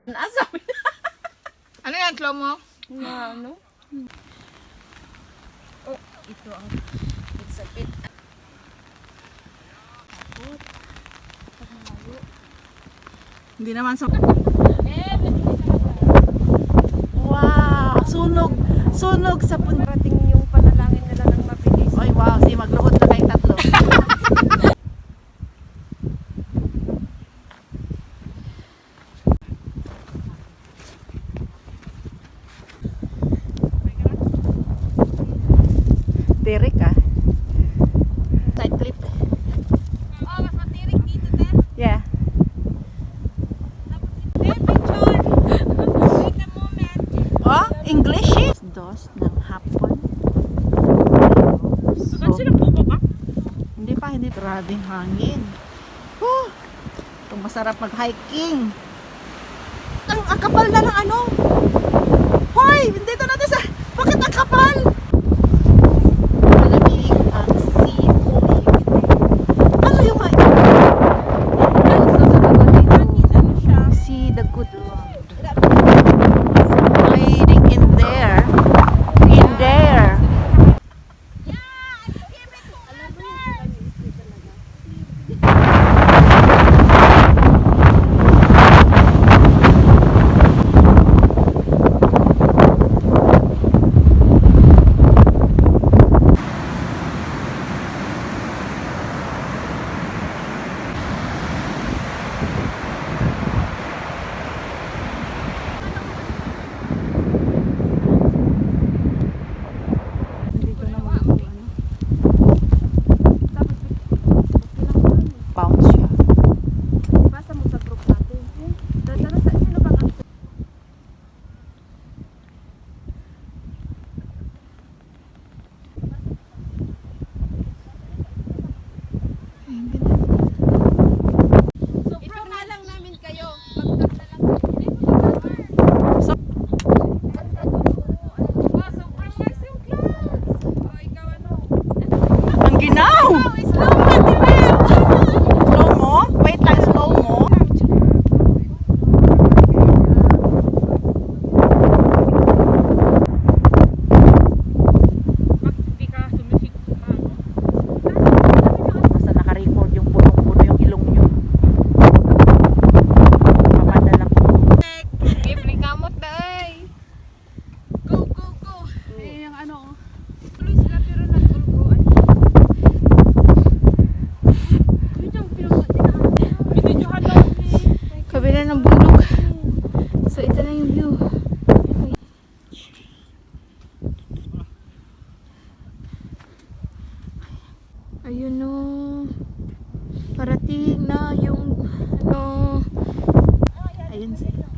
Nasabi na. Ano yan, slow mo? Na ano? Oh, ito ang it's a bit. Hindi naman so. Wow, sunog. Sunog sa punta. Parating yung panalangin nila ng mabilis. Ay, wow, si magluhod na kayong tatlo. Tirik ah. Side clip. Oh, mas matirik dito, te. Yeah. Te, picture. Wait a moment. Oh, English eh. Dos ng hapon. Saan sila bubaba? Hindi pa, hindi. Grabing hangin. Huh. Itong masarap mag-hiking. Ang kapal na ng ano. Hoy, dito natin sa... Bakit ang kapal? Malamig ang sea holy. Ano yung mga... Ano siya? See the good Lord. Hiding in there. In there. Bounce siya. Basta mo sa group natin. Dada sa sino bang ang ito na lang namin kayo. Magtag na lang. Sobrang nice yung clouds. O, ikaw ano? Ang ginaw! Oh, slow mo, Timel! Slow mo? Wait lang, slow mo. Hindi ka sumisik pa. Basta naka-record yung punong-puno yung ilong nyo. Papadala ko. Libre kamot na ay. Go, go, go. Eh, yung ano. Tuloy sila pero nag-gulguan. Binidyohan lang. Kabila ng bundok. So ito na yung view. Ayun o. Parating na yung ano. Ayun sila.